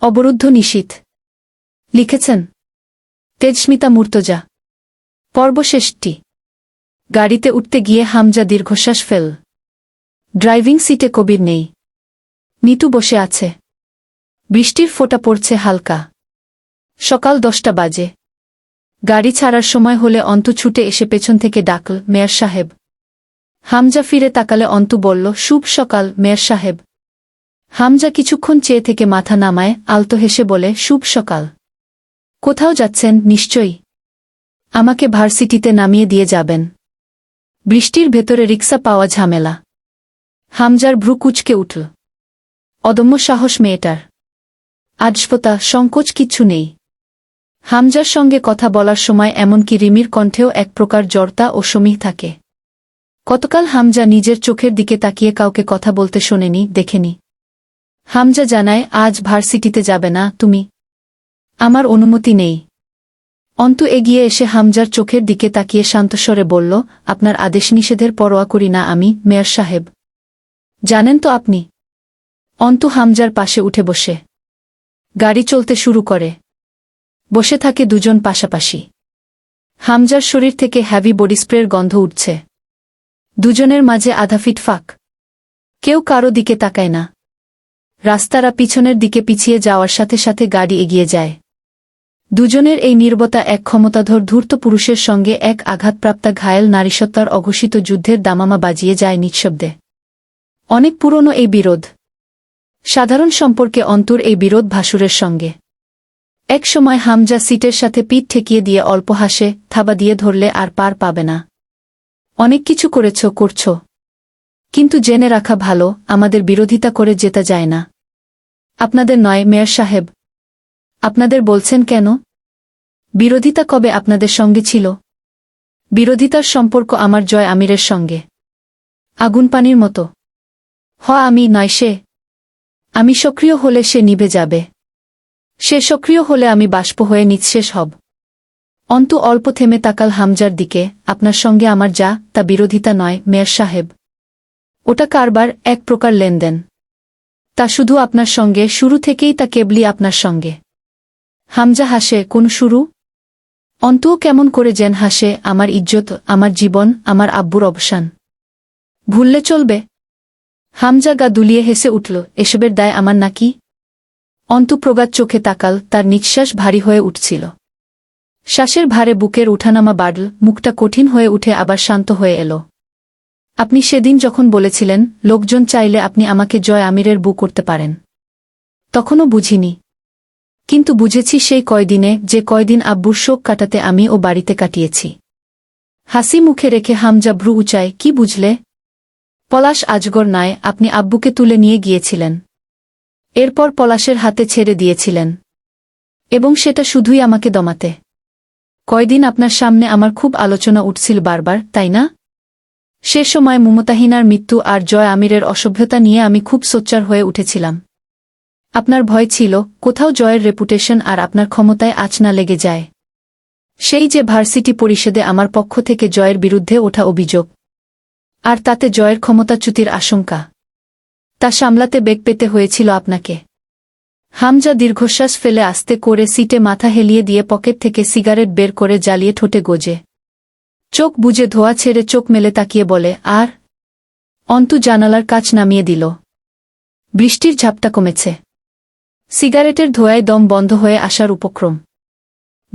অবরুদ্ধ নিশীথ। লিখেছেন তেজস্মিতা মুর্তজা। পর্ব শেষটি। গাড়িতে উঠতে গিয়ে হামজা দীর্ঘশ্বাস ফেল। ড্রাইভিং সিটে কবির নেই। নিতু বসে আছে। বৃষ্টির ফোঁটা পড়ছে হালকা। সকাল 10টা বাজে। গাড়ি ছাড়ার সময় হলে অন্তু ছুটে এসে পেছন থেকে ডাকল, মেয়র সাহেব। হামজা ফিরে তাকালে অন্তু বলল, শুভ সকাল মেয়র সাহেব। হামজা কিছুক্ষণ চেয়ে থেকে মাথা নামায়, আলতো হেসে বলে, শুভ সকাল। কোথাও যাচ্ছেন নিশ্চয়ই? আমাকে ভার্সিটিতে নামিয়ে দিয়ে যাবেন? বৃষ্টির ভেতরে রিক্সা পাওয়া ঝামেলা। হামজার ভ্রু কুঁচকে উঠল। অদম্য সাহস মেয়েটার। আজপতা সংকোচ কিচ্ছু নেই। হামজার সঙ্গে কথা বলার সময় এমনকি রিমির কণ্ঠেও এক প্রকার জড়তা ও সমীহ থাকে। কতকাল হামজা নিজের চোখের দিকে তাকিয়ে কাউকে কথা বলতে শোনেনি, দেখেনি। হামজা জানায়, আজ ভার্সিটিতে যাবে না তুমি? আমার অনুমতি নেই। অন্তু এগিয়ে এসে হামজার চোখের দিকে তাকিয়ে শান্তস্বরে বলল, আপনার আদেশ নিষেধের পরোয়া করি না আমি মেয়র সাহেব। জানেন তো আপনি। অন্তু হামজার পাশে উঠে বসে। গাড়ি চলতে শুরু করে। বসে থাকে দুজন পাশাপাশি। হামজার শরীর থেকে হ্যাভি বডি স্প্রের গন্ধ উঠছে। দুজনের মাঝে আধা ফিট ফাঁক। কেউ কারো দিকে তাকায় না। রাস্তারা পিছনের দিকে পিছিয়ে যাওয়ার সাথে সাথে গাড়ি এগিয়ে যায়। দুজনের এই নীরবতা এক ক্ষমতাধর ধূর্ত পুরুষের সঙ্গে এক আঘাতপ্রাপ্তা ঘায়েল নারীসত্তার অঘোষিত যুদ্ধের দামামা বাজিয়ে যায় নিঃশব্দে। অনেক পুরনো এই বিরোধ। সাধারণ সম্পর্কে অন্তুর এই বিরোধ ভাসুরের সঙ্গে। এক সময় হামজা সিটের সাথে পিঠ ঠেকিয়ে দিয়ে অল্প হাসে, থাবা দিয়ে ধরলে আর পার পাবে না। অনেক কিছু করছো। কিন্তু জেনে রাখা ভালো, আমাদের বিরোধিতা করে জেতা যায় না। আপনাদের নয় মেয়র সাহেব। আপনাদের বলছেন কেন? বিরোধিতা কবে আপনাদের সঙ্গে ছিল? বিরোধিতার সম্পর্ক আমার জয় আমিরের সঙ্গে। আগুন পানির মতো। আমি নয় সে। আমি সক্রিয় হলে সে নিভে যাবে। সে সক্রিয় হলে আমি বাষ্প হয়ে নিঃশেষ হব। অন্তু অল্প থেমে তাকাল হামজার দিকে। আপনার সঙ্গে আমার যা তা বিরোধিতা নয় মেয়র সাহেব। ওটা কারবার, এক প্রকার লেনদেন। তা শুধু আপনার সঙ্গে, শুরু থেকেই তা কেবলই আপনার সঙ্গে। হামজা হাসে, কোন শুরু? অন্তুও কেমন করে যেন হাসে, আমার ইজ্জত, আমার জীবন, আমার আব্বুর অবসান ভুললে চলবে? হামজা গা দুলিয়ে হেসে উঠল, এসবের দায় আমার নাকি? অন্তু প্রগাত চোখে তাকাল, তার নিঃশ্বাস ভারী হয়ে উঠছিল। শ্বাসের ভারে বুকের উঠানামা বাড়ল, মুখটা কঠিন হয়ে উঠে আবার শান্ত হয়ে এল। আপনি সেদিন যখন বলেছিলেন, লোকজন চাইলে আপনি আমাকে জয় আমিরের বউ করতে পারেন, তখনও বুঝিনি। কিন্তু বুঝেছি সেই কয়দিনে, যে কয়দিন আব্বুর শোক কাটাতে আমি ও বাড়িতে কাটিয়েছি। হাসি মুখে রেখে হামজা ভ্রু উঁচায়, কি বুঝলে? পলাশ আজগর নয়, আপনি আব্বুকে তুলে নিয়ে গিয়েছিলেন। এরপর পলাশের হাতে ছেড়ে দিয়েছিলেন। এবং সেটা শুধুই আমাকে দমাতে। কয়দিন আপনার সামনে আমার খুব আলোচনা উঠছিল বারবার, তাই না? সে সময় মমতাহিনার মৃত্যু আর জয় আমিরের অসভ্যতা নিয়ে আমি খুব সোচ্চার হয়ে উঠেছিলাম। আপনার ভয় ছিল, কোথাও জয়ের রেপুটেশন আর আপনার ক্ষমতায় আঁচ না লেগে যায়। সেই যে ভার্সিটি পরিষদে আমার পক্ষ থেকে জয়ের বিরুদ্ধে ওঠা অভিযোগ, আর তাতে জয়ের ক্ষমতাচ্যুতির আশঙ্কা, তা সামলাতে বেগ পেতে হয়েছিল আপনাকে। হামজা দীর্ঘশ্বাস ফেলে আস্তে করে সিটে মাথা হেলিয়ে দিয়ে পকেট থেকে সিগারেট বের করে জ্বালিয়ে ঠোঁটে গোজে। চোখ বুজে ধোয়া ছেড়ে চোখ মেলে তাকিয়ে বলে, আর? অন্তু জানালার কাচ নামিয়ে দিল। বৃষ্টির ঝাপটা কমেছে। সিগারেটের ধোঁয়ায় দম বন্ধ হয়ে আসার উপক্রম।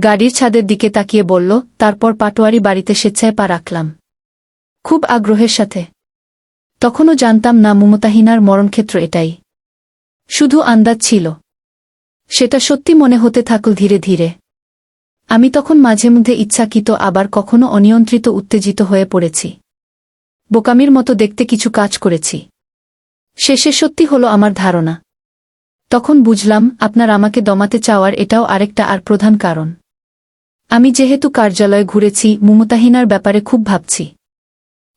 গাড়ির ছাদের দিকে তাকিয়ে বলল, তারপর পাটোয়ারি বাড়িতে স্বেচ্ছায় পা রাখলাম। খুব আগ্রহের সাথে। তখনও জানতাম না মমতাহিনার মরণক্ষেত্র এটাই। শুধু আন্দাজ ছিল। সেটা সত্যি মনে হতে থাকল ধীরে ধীরে। আমি তখন মাঝে মধ্যে ইচ্ছাকৃত, আবার কখনো অনিয়ন্ত্রিত উত্তেজিত হয়ে পড়েছি। বোকামির মতো দেখতে কিছু কাজ করেছি। শেষে সত্যি হলো আমার ধারণা। তখন বুঝলাম, আপনার আমাকে দমাতে চাওয়ার এটাও আরেকটা আর প্রধান কারণ। আমি যেহেতু কার্যালয়ে ঘুরেছি, মমতাহিনার ব্যাপারে খুব ভাবছি।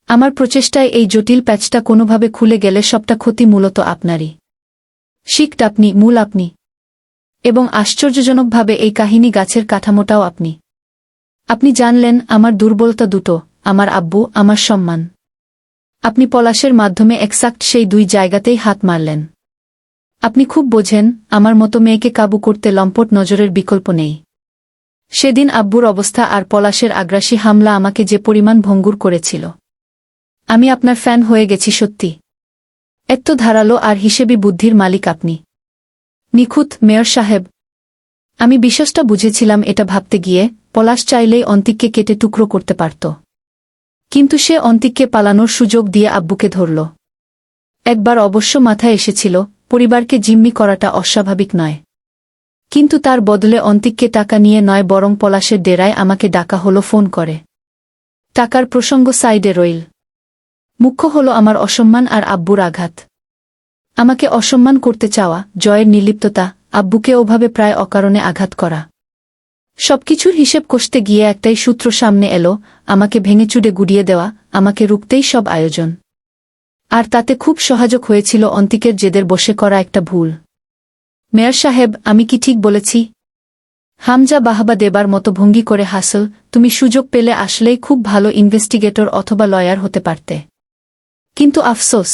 আমার প্রচেষ্টায় এই জটিল প্যাচটা কোনোভাবে খুলে গেলে সবটা ক্ষতি মূলত আপনারই। শিকট আপনি, মূল আপনি। এবং আশ্চর্যজনকভাবে এই কাহিনী গাছের কাঠামোটাও আপনি। আপনি জানলেন আমার দুর্বলতা দুটো, আমার আব্বু, আমার সম্মান। আপনি পলাশের মাধ্যমে এক্সাক্ট সেই দুই জায়গাতেই হাত মারলেন। আপনি খুব বোঝেন, আমার মতো মেয়েকে কাবু করতে লম্পট নজরের বিকল্প নেই। সেদিন আব্বুর অবস্থা আর পলাশের আগ্রাসী হামলা আমাকে যে পরিমাণ ভঙ্গুর করেছিল। আমি আপনার ফ্যান হয়ে গেছি সত্যি। এত ধারালো আর হিসেবি বুদ্ধির মালিক আপনি। নিখুঁত, মেয়র সাহেব। আমি বিশ্বাসটা বুঝেছিলাম এটা ভাবতে গিয়ে, পলাশ চাইলেই অন্তিককে কেটে টুকরো করতে পারত। কিন্তু সে অন্তিককে পালানোর সুযোগ দিয়ে আব্বুকে ধরল। একবার অবশ্য মাথায় এসেছিল, পরিবারকে জিম্মি করাটা অস্বাভাবিক নয়। কিন্তু তার বদলে অন্তিককে টাকা নিয়ে নয় বরং পলাশের ডেরায় আমাকে ডাকা হলো ফোন করে। টাকার প্রসঙ্গ সাইডে রইল। মুখ্য হলো আমার অসম্মান আর আব্বুর আঘাত। আমাকে অসম্মান করতে চাওয়া, জয়ের নির্লিপ্ততা, আব্বুকে ওভাবে প্রায় অকারণে আঘাত করা। সবকিছুর হিসেব কষতে গিয়ে একটাই সূত্র সামনে এলো, আমাকে ভেঙেচুরে গুড়িয়ে দেওয়া, আমাকে রুখতেই সব আয়োজন। আর তাতে খুব সহায়ক হয়েছিল অন্তিকের জেদের বসে করা একটা ভুল। মেয়র সাহেব, আমি কি ঠিক বলেছি? হামজা বাহবা দেবার মতো ভঙ্গি করে হাসল। তুমি সুযোগ পেলে আসলেই খুব ভালো ইনভেস্টিগেটর অথবা লয়ার হতে পারতে। কিন্তু আফসোস,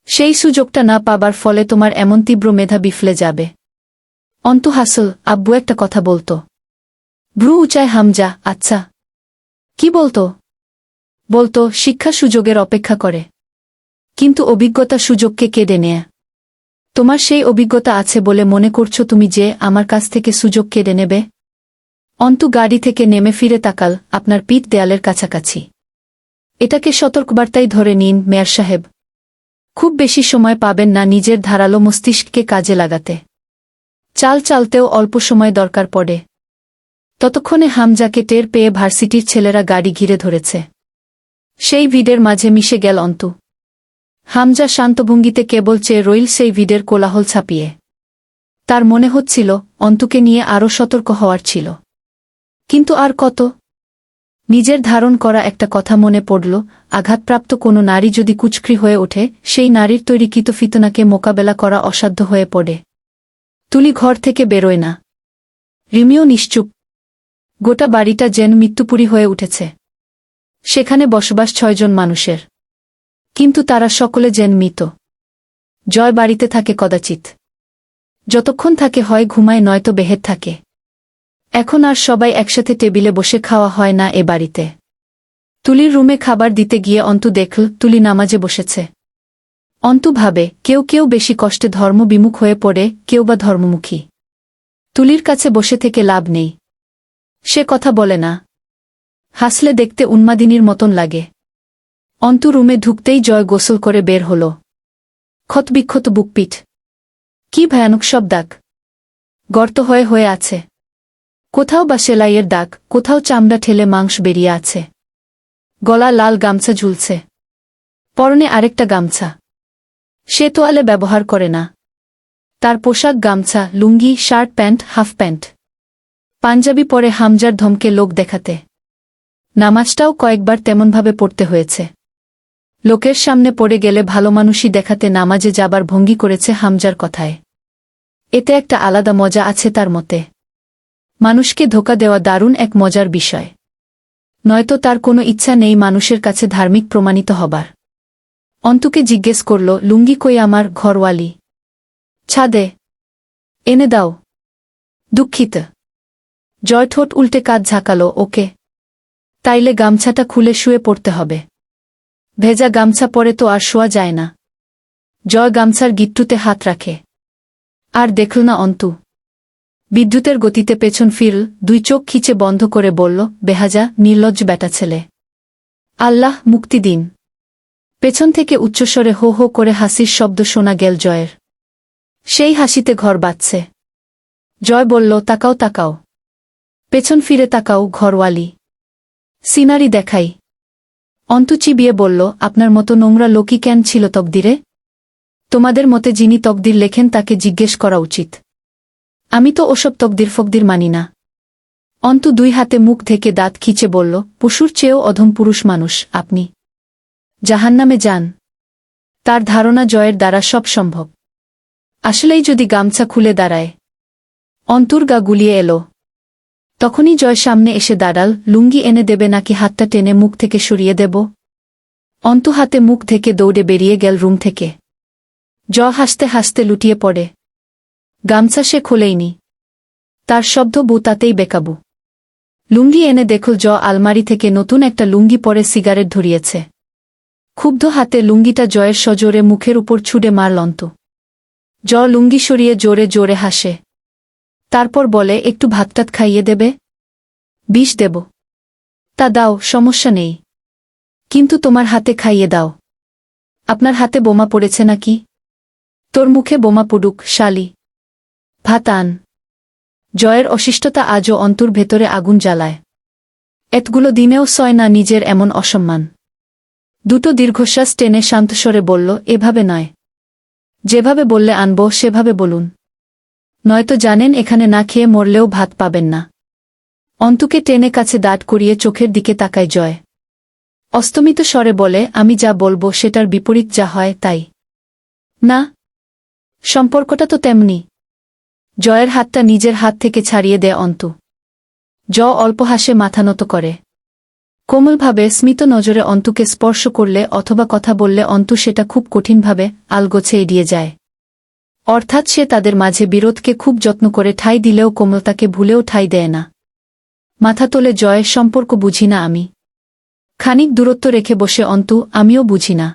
সেই সুযোগটা না পাবার ফলে তোমার এমন তীব্র মেধা বিফলে যাবে। অন্তু হাসল। আব্বু একটা কথা বলতো। ভ্রু উঁচায় হামজা। আচ্ছা। কি বলতো? বলতো, শিক্ষা সুযোগের অপেক্ষা করে, কিন্তু অভিজ্ঞতা সুযোগকে কেড়ে নেয়। তোমার সেই অভিজ্ঞতা আছে বলে মনে করছো তুমি যে আমার কাছ থেকে সুযোগ কেড়ে নেবে? অন্তু গাড়ি থেকে নেমে ফিরে তাকাল, আপনার পিঠ দেয়ালের কাছাকাছি। এটাকে সতর্কবার্তাই ধরে নিন মেয়র সাহেব। খুব বেশি সময় পাবেন না নিজের ধারালো মস্তিষ্ককে কাজে লাগাতে। চাল চালতেও অল্প সময় দরকার পড়ে। ততক্ষণে হামজাকে টের পেয়ে ভার্সিটির ছেলেরা গাড়ি ঘিরে ধরেছে। সেই ভিড়ের মাঝে মিশে গেল অন্তু। হামজা শান্তভঙ্গিতে কেবল চেয়ে রইল সেই ভিড়ের কোলাহল ছাপিয়ে। তার মনে হচ্ছিল অন্তুকে নিয়ে আরও সতর্ক হওয়ার ছিল। কিন্তু আর কত? নিজের ধারণ করা একটা কথা মনে পড়ল, আঘাতপ্রাপ্ত কোনো নারী যদি কুচক্রি হয়ে ওঠে, সেই নারীর তৈরিকৃত ফিতনাকে মোকাবেলা করা অসাধ্য হয়ে পড়ে। তুলি ঘর থেকে বেরোয় না। রিমিও নিশ্চুপ। গোটা বাড়িটা যেন মৃত্যুপুরী হয়ে উঠেছে। সেখানে বসবাস 6 জন মানুষের, কিন্তু তারা সকলে যেন মৃত। জয় বাড়িতে থাকে কদাচিৎ। যতক্ষণ থাকে হয় ঘুমায় নয়তো বেহেদ থাকে। এখন আর সবাই একসাথে টেবিলে বসে খাওয়া হয় না এ বাড়িতে। তুলির রুমে খাবার দিতে গিয়ে অন্তু দেখল তুলি নামাজে বসেছে। অন্তু ভাবে, কেউ কেউ বেশি কষ্টে ধর্মবিমুখ হয়ে পড়ে, কেউ বা ধর্মমুখী। তুলির কাছে বসে থেকে লাভ নেই। সে কথা বলে না। হাসলে দেখতে উন্মাদিনীর মতন লাগে। অন্তু রুমে ঢুকতেই জয় গোসল করে বের হল। ক্ষতবিক্ষত বুকপিঠ। কি ভয়ানক সব দাগ! গর্ত হয়ে হয়ে আছে। কোথাও বা সেলাইয়ের দাগ, কোথাও চামড়া ঠেলে মাংস বেরিয়ে আছে। গলা লাল গামছা ঝুলছে। পরনে আরেকটা গামছা। সে তোয়ালে ব্যবহার করে না। তার পোশাক গামছা, লুঙ্গি, শার্ট প্যান্ট, হাফ প্যান্ট। পাঞ্জাবি পরে হামজার ধমকে লোক দেখাতে। নামাজটাও কয়েকবার তেমনভাবে পড়তে হয়েছে। লোকের সামনে পড়ে গেলে ভালো মানুষই দেখাতে নামাজে যাবার ভঙ্গি করেছে হামজার কথায়। এতে একটা আলাদা মজা আছে তার মতে। মানুষকে ধোঁকা দেওয়া দারুণ এক মজার বিষয়। নয়তো তার কোনো ইচ্ছা নেই মানুষের কাছে ধার্মিক প্রমাণিত হবার। অন্তুকে জিজ্ঞেস করল, লুঙ্গি কই আমার ঘরওয়ালি? ছাদে। এনে দাও। দুঃখিত। জয় ঠোঁট উল্টে কাঁধ ঝাঁকালো, ওকে। তাইলে গামছাটা খুলে শুয়ে পড়তে হবে। ভেজা গামছা পরে তো আর শোয়া যায় না। জয় গামছার গিট্টুতে হাত রাখে। আর দেখল না অন্তু। বিদ্যুতের গতিতে পেছন ফিরল, 2 চোখ খিচে বন্ধ করে বলল, বেহাজা, নির্লজ্জ বেটা ছেলে। আল্লাহ মুক্তি দিন। পেছন থেকে উচ্চস্বরে হো হো করে হাসির শব্দ শোনা গেল জয়ের। সেই হাসিতে ঘর বাজছে। জয় বলল, তাকাও তাকাও। পেছন ফিরে তাকাও ঘরওয়ালি। সিনারি দেখাই। অন্তু চিবিয়ে বলল, আপনার মতো নোংরা লোকই কেন ছিল তকদিরে? তোমাদের মতে যিনি তকদির লেখেন তাকে জিজ্ঞেস করা উচিত। আমি তো ওসব তকদির ফকদির মানি না। অন্তু 2 হাতে মুখ ঢেকে দাঁত খিচে বলল, পশুর চেয়েও অধম পুরুষ মানুষ আপনি। জাহান্নামে যান। তার ধারণা জয়ের দ্বারা সব সম্ভব। আসলেই যদি গামছা খুলে দাঁড়ায়। অন্তুর গা গুলিয়ে এলো। তখনই জয় সামনে এসে দাঁড়াল, লুঙ্গি এনে দেবে নাকি হাতটা টেনে মুখ থেকে সরিয়ে দেব? অন্তু হাতে মুখ থেকে দৌড়ে বেরিয়ে গেল রুম থেকে। হাসতে হাসতে লুটিয়ে পড়ে। গামছা সে খোলেইনি। তার শব্দ বউ তাতেই বেকাবু। লুঙ্গি এনে দেখল আলমারি থেকে নতুন একটা লুঙ্গি পরে সিগারেট ধরিয়েছে। ক্ষুব্ধ হাতে লুঙ্গিটা জয়ের সজোরে মুখের উপর ছুঁড়ে মারল অন্তু। লুঙ্গি সরিয়ে জোরে জোরে হাসে। তারপর বলে, একটু ভাতটাত খাইয়ে দেবে? বিষ দেব। তা দাও, সমস্যা নেই, কিন্তু তোমার হাতে খাইয়ে দাও। আপনার হাতে বোমা পড়েছে নাকি? তোর মুখে বোমা পড়ুক, শালি। ভাত আন। জয়ের অশিষ্টতা আজও অন্তুর ভেতরে আগুন জ্বালায়। এতগুলো দিনেও সয় না নিজের এমন অসম্মান। দুটো দীর্ঘশ্বাস টেনে শান্তস্বরে বলল, এভাবে নয়। যেভাবে বললে আনব সেভাবে বলুন, নয়তো জানেন এখানে না খেয়ে মরলেও ভাত পাবেন না। অন্তুকে টেনে কাছে দাঁড় করিয়ে চোখের দিকে তাকায় জয়। অস্তমিত স্বরে বলে, আমি যা বলবো সেটার বিপরীত যা হয় তাই। না, সম্পর্কটা তো তেমনি। জয়ের হাতটা নিজের হাত থেকে ছাড়িয়ে দেয় অন্তু। অল্প হাসে মাথা নত করে। কোমলভাবে স্মিত নজরে অন্তুকে স্পর্শ করলে অথবা কথা বললে অন্তু সেটা খুব কঠিনভাবে আলগোছে এড়িয়ে যায়। অর্থাৎ সে তাদের মাঝে বিরোধকে খুব যত্ন করে ঠাঁই দিলেও কোমলতাকে ভুলেও ঠাঁই দেয় না। মাথা তোলে জয়, সম্পর্ক বুঝি না আমি। খানিক দূরত্ব রেখে বসে অন্তু, আমিও বুঝি না।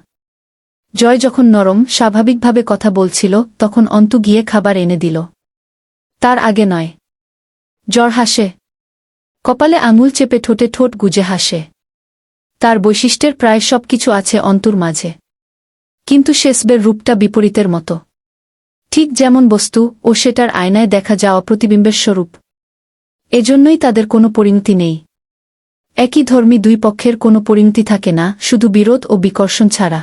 জয় যখন নরম স্বাভাবিকভাবে কথা বলছিল তখন অন্তু গিয়ে খাবার এনে দিল। তার আগে নয়। হাসে। কপালে আঙুল চেপে ঠোঁটে ঠোঁট গুজে হাসে। তার বৈশিষ্ট্যের প্রায় সব কিছু আছে অন্তুর মাঝে, কিন্তু শেষবের রূপটা বিপরীতের মতো। ঠিক যেমন বস্তু ও সেটার আয়নায় দেখা যাওয়া প্রতিবিম্বের স্বরূপ। এজন্যই তাদের কোনো পরিণতি নেই। একই ধর্মী দুই পক্ষের কোনো পরিণতি থাকে না, শুধু বিরোধ ও বিকর্ষণ ছাড়া।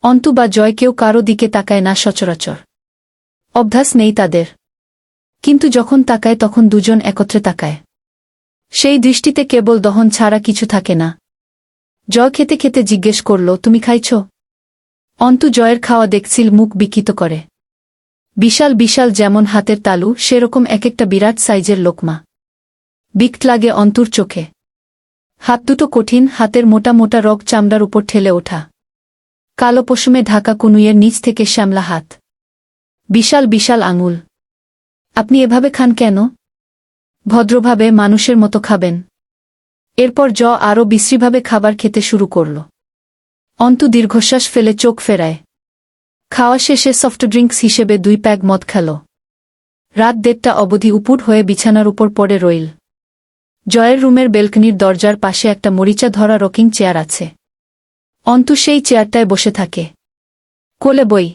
অন্তু বা জয় কেউ কারো দিকে তাকায় না সচরাচর। অভ্যাস নেই তাদের। কিন্তু যখন তাকায় তখন দুজন একত্রে তাকায়। সেই দৃষ্টিতে কেবল দহন ছাড়া কিছু থাকে না। জয় খেতে খেতে জিজ্ঞেস করল, তুমি খাইছ? অন্তু জয়ের খাওয়া দেখছিল মুখ বিকৃত করে। বিশাল বিশাল যেমন হাতের তালু সেরকম একটা বিরাট সাইজের লোকমা। বিক্ট লাগে অন্তুর চোখে। হাত দুটো কঠিন, হাতের মোটা মোটা রগ চামড়ার উপর ঠেলে ওঠা। কালো পশমে ঢাকা কনুইয়ের নিচ থেকে শ্যামলা হাত। বিশাল বিশাল আঙুল। আপনি এভাবে খান কেন? ভদ্রভাবে, মানুষের মতো খাবেন। এরপর আরও বিশ্রীভাবে খাবার খেতে শুরু করল। অন্তু দীর্ঘশ্বাস ফেলে চোখ ফেরায়। খাওয়া শেষে সফট ড্রিঙ্কস হিসেবে 2 প্যাক মদ খেল। রাত 1:30 অবধি উপুড় হয়ে বিছানার উপর পড়ে রইল। জয়ের রুমের বেলকনির দরজার পাশে একটা মরিচা ধরা রকিং চেয়ার আছে। অন্তু সেই চেয়ারটায় বসে থাকে। কোলে বই।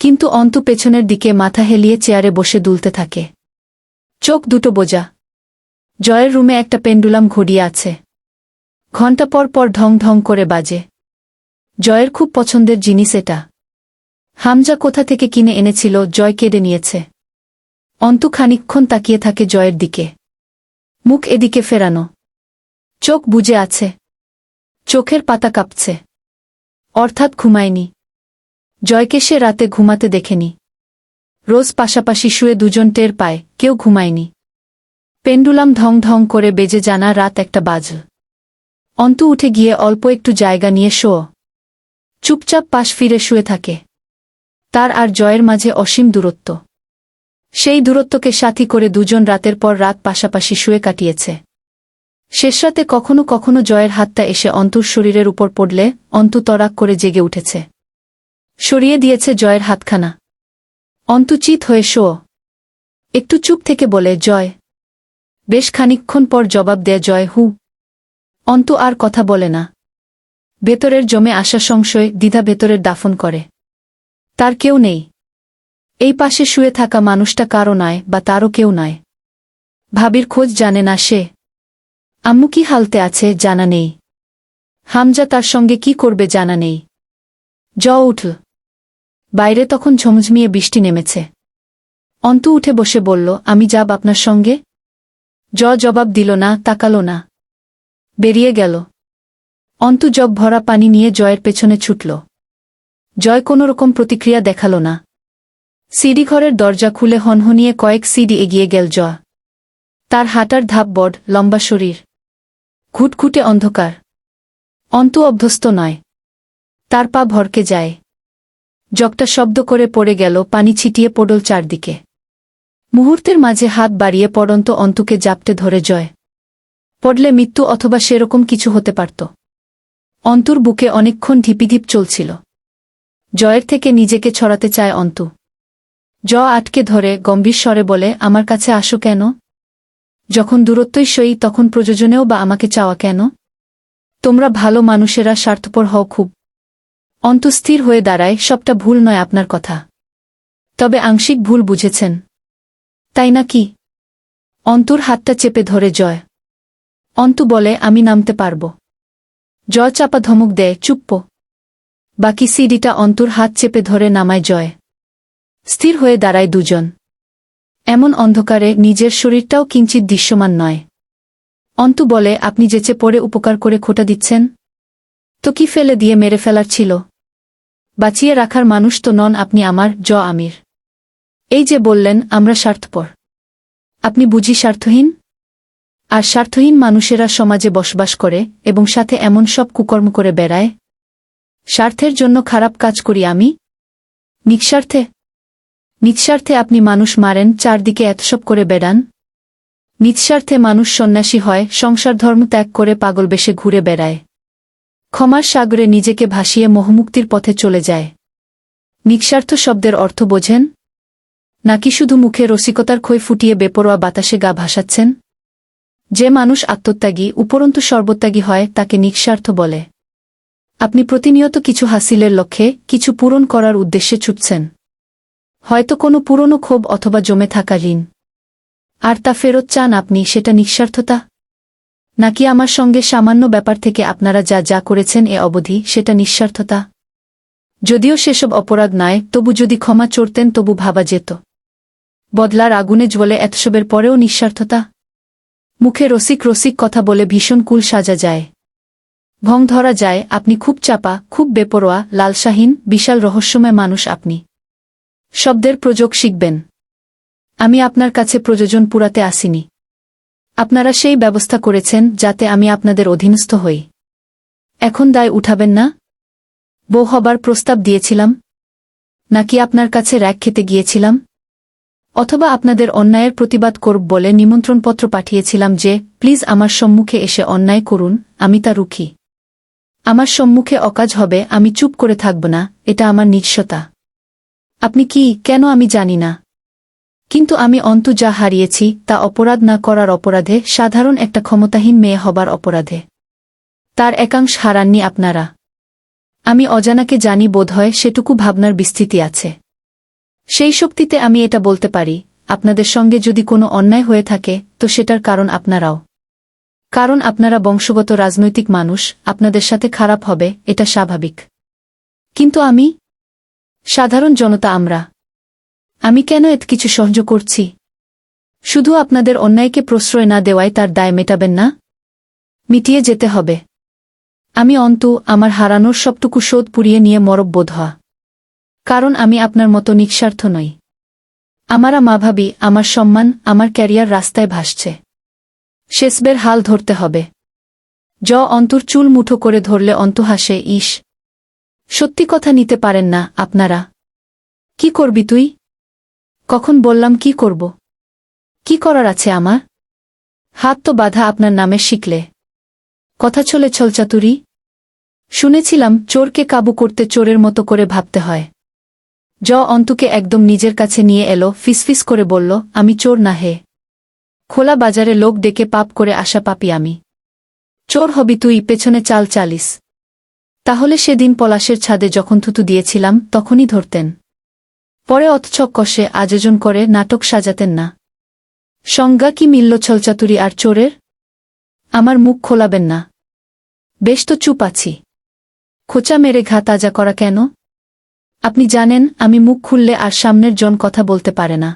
কিন্তু অন্তু পেছনের দিকে মাথা হেলিয়ে চেয়ারে বসে দুলতে থাকে। চোখ দুটো বোজা। জয়ের রুমে একটা পেন্ডুলাম ঘড়ি আছে। ঘণ্টা পর পর ঢং ঢং করে বাজে। জয়ের খুব পছন্দের জিনিস এটা। হামজা কোথা থেকে কিনে এনেছিল, জয় কেড়ে নিয়েছে। অন্তু খানিকক্ষণ তাকিয়ে থাকে জয়ের দিকে। মুখ এদিকে ফেরানো। চোখ বুজে আছে। চোখের পাতা কাঁপছে। অর্থাৎ ঘুমায়নি। জয়কে সে রাতে ঘুমাতে দেখেনি। রোজ পাশাপাশি শুয়ে দুজন টের পায় কেউ ঘুমায়নি। পেন্ডুলাম ঢং ঢং করে বেজে জানা রাত 1টা বাজল। অন্তু উঠে গিয়ে অল্প একটু জায়গা নিয়ে চুপচাপ পাশ ফিরে শুয়ে থাকে। তার আর জয়ের মাঝে অসীম দূরত্ব। সেই দূরত্বকে সাথী করে দুজন রাতের পর রাত পাশাপাশি শুয়ে কাটিয়েছে। শেষরাতে কখনো কখনো জয়ের হাতটা এসে অন্তুর শরীরের উপর পড়লে অন্তু তরাক করে জেগে উঠেছে। সরিয়ে দিয়েছে জয়ের হাতখানা। অন্তু চিত হয়ে একটু চুপ থেকে বলে, জয়। বেশ খানিকক্ষণ পর জবাব দেয় জয়, হু। অন্তু আর কথা বলে না। ভেতরের জমে আসা সংশয় দ্বিধা ভেতরের দাফন করে। তার কেউ নেই। এই পাশে শুয়ে থাকা মানুষটা কারও নয়, বা তারও কেউ নয়। ভাবির খোঁজ জানে না সে। আম্মু কি হালতে আছে জানা নেই। হামজা তার সঙ্গে কি করবে জানা নেই। উঠল। বাইরে তখন ঝমঝমিয়ে বৃষ্টি নেমেছে। অন্তু উঠে বসে বলল, আমি যাব আপনার সঙ্গে? জবাব দিল না, তাকালো না। বেরিয়ে গেল। অন্তু জগ ভরা পানি নিয়ে জয়ের পেছনে ছুটল। জয় কোনোরকম প্রতিক্রিয়া দেখাল না। সিঁড়িঘরের দরজা খুলে হনহনিয়ে কয়েক সিঁড়ি এগিয়ে গেল তার হাঁটার ধাপ বড়, লম্বা শরীর। ঘুটঘুটে অন্ধকার। অন্তু অভ্যস্ত নয়। তার পা ভরকে যায়। জগটা শব্দ করে পড়ে গেল, পানি ছিটিয়ে পড়ল চারদিকে। মুহূর্তের মাঝে হাত বাড়িয়ে পড়ন্ত অন্তুকে জাপটে ধরে জয়। পড়লে মৃত্যু অথবা সেরকম কিছু হতে পারত। অন্তুর বুকে অনেকক্ষণ ঢিপিঢিপ চলছিল। জয়ের থেকে নিজেকে ছড়াতে চায় অন্তু। আটকে ধরে গম্ভীর স্বরে বলে, আমার কাছে আসো কেন? যখন দূরত্বই সই তখন প্রয়োজনেও বা আমাকে চাওয়া কেন? তোমরা ভালো মানুষেরা স্বার্থপর হও খুব। অন্তু স্থির হয়ে দাঁড়ায়, সবটা ভুল নয় আপনার কথা। তবে আংশিক ভুল বুঝেছেন, তাই না কি? অন্তুর হাতটা চেপে ধরে জয়। অন্তু বলে, আমি নামতে পারব। জয় চাপা ধমক দেয়, চুপ্প। বাকি সিডিটা অন্তুর হাত চেপে ধরে নামায় জয়। স্থির হয়ে দাঁড়ায় দুজন। এমন অন্ধকারে নিজের শরীরটাও কিঞ্চিত দৃশ্যমান নয়। অন্তু বলে, আপনি যেচে পড়ে উপকার করে খোটা দিচ্ছেন? তো কি ফেলে দিয়ে মেরে ফেলার ছিল? বাঁচিয়ে রাখার মানুষ তো নন আপনি আমার, আমির। এই যে বললেন আমরা স্বার্থপর, আপনি বুঝি স্বার্থহীন? আর স্বার্থহীন মানুষেরা সমাজে বসবাস করে এবং সাথে এমন সব কুকর্ম করে বেড়ায়। স্বার্থের জন্য খারাপ কাজ করি আমি? নিঃস্বার্থে? নিঃস্বার্থে আপনি মানুষ মারেন, চারদিকে এতসব করে বেড়ান। নিঃস্বার্থে মানুষ সন্ন্যাসী হয়, সংসার ধর্ম ত্যাগ করে পাগল বেশে ঘুরে বেড়ায়। ক্ষমার সাগরে নিজেকে ভাসিয়ে মোহমুক্তির পথে চলে যায়। নিঃস্বার্থ শব্দের অর্থ বোঝেন? নাকি শুধু মুখে রসিকতার খই ফুটিয়ে বেপরোয়া বাতাসে গা ভাসাচ্ছেন? যে মানুষ আত্মত্যাগী, উপরন্তু সর্বত্যাগী হয়, তাকে নিঃস্বার্থ বলে। আপনি প্রতিনিয়ত কিছু হাসিলের লক্ষ্যে, কিছু পূরণ করার উদ্দেশ্যে ছুটছেন। হয়তো কোনো পুরনো ক্ষোভ অথবা জমে থাকা ঋণ। আর তা ফেরত চান আপনি, সেটা নিঃস্বার্থতা? নাকি আমার সঙ্গে সামান্য ব্যাপার থেকে আপনারা যা যা করেছেন এ অবধি, সেটা নিঃস্বার্থতা? যদিও সেসব অপরাধ নয়, তবু যদি ক্ষমা চড়তেন তবু ভাবা যেত। বদলার আগুনে জ্বলে এতসবের পরেও নিঃস্বার্থতা? মুখে রসিক রসিক কথা বলে ভীষণ কুল সাজা যায়। ভং ধরা যায় আপনি খুব চাপা, খুব বেপরোয়া, লালসাহীন, বিশাল রহস্যময় মানুষ আপনি। শব্দের প্রযোগ শিখবেন। আমি আপনার কাছে প্রয়োজন পুরাতে আসিনি। আপনারা সেই ব্যবস্থা করেছেন যাতে আমি আপনাদের অধীনস্থ হই। এখন দায় উঠাবেন না? বউ হবার প্রস্তাব দিয়েছিলাম? নাকি আপনার কাছে র‍্যাক খেতে গিয়েছিলাম? অথবা আপনাদের অন্যায়ের প্রতিবাদ করব বলে নিমন্ত্রণপত্র পাঠিয়েছিলাম যে প্লিজ আমার সম্মুখে এসে অন্যায় করুন, আমি তা রুখি। আমার সম্মুখে অকাজ হবে, আমি চুপ করে থাকব না, এটা আমার নিঃস্বতা। আপনি কি, কেন আমি জানি না। কিন্তু আমি অন্তু যা হারিয়েছি তা অপরাধ না করার অপরাধে, সাধারণ একটা ক্ষমতাহীন মেয়ে হবার অপরাধে। তার একাংশ হারাননি আপনারা। আমি অজানাকে জানি বোধহয়, সেটুকু ভাবনার বিস্তৃতি আছে। সেই শক্তিতে আমি এটা বলতে পারি, আপনাদের সঙ্গে যদি কোনো অন্যায় হয়ে থাকে তো সেটার কারণ আপনারাও। কারণ আপনারা বংশগত রাজনৈতিক মানুষ, আপনাদের সাথে খারাপ হবে, এটা স্বাভাবিক। কিন্তু আমি সাধারণ জনতা, আমি কেন এত কিছু সহ্য করছি? শুধু আপনাদের অন্যায়কে প্রশ্রয় না দেওয়ায় তার দায় মেটাবেন না? মিটিয়ে যেতে হবে। আমি অন্তু, আমার হারানোর সবটুকু শোধ পুড়িয়ে নিয়ে মরব বোধ হওয়া। কারণ আমি আপনার মতো নিঃস্বার্থ নই। আমারা মা ভাবি, আমার সম্মান, আমার ক্যারিয়ার রাস্তায় ভাসছে। শেষবের হাল ধরতে হবে। অন্তুর চুল মুঠো করে ধরলে অন্তু হাসে, ইস, সত্যি কথা নিতে পারেন না আপনারা। কি করবি তুই? কখন বললাম কি করব? কি করার আছে আমার? হাত তো বাঁধা আপনার নামে শিখলে। কথা চলে ছলচাতুরি। শুনেছিলাম চোরকে কাবু করতে চোরের মতো করে ভাবতে হয়। অন্তুকে একদম নিজের কাছে নিয়ে এলো, ফিসফিস করে বলল, আমি চোর না হে। খোলা বাজারে লোক ডেকে পাপ করে আসা পাপী আমি। চোর হবি তুই, পেছনে চাল চালিস। তাহলে সেদিন পলাশের ছাদে যখন থুতু দিয়েছিলাম তখনই ধরতেন। পরে অতছক কষে আয়োজন করে নাটক সাজাতেন না। সংজ্ঞা কি মিলল ছলচাতুরি আর চোরের? আমার মুখ খোলাবেন না। বেশ তো চুপ আছি। খোঁচা মেরে ঘা তাজা করা কেন? আপনি জানেন আমি মুখ খুললে আর সামনের জন কথা বলতে পারে না।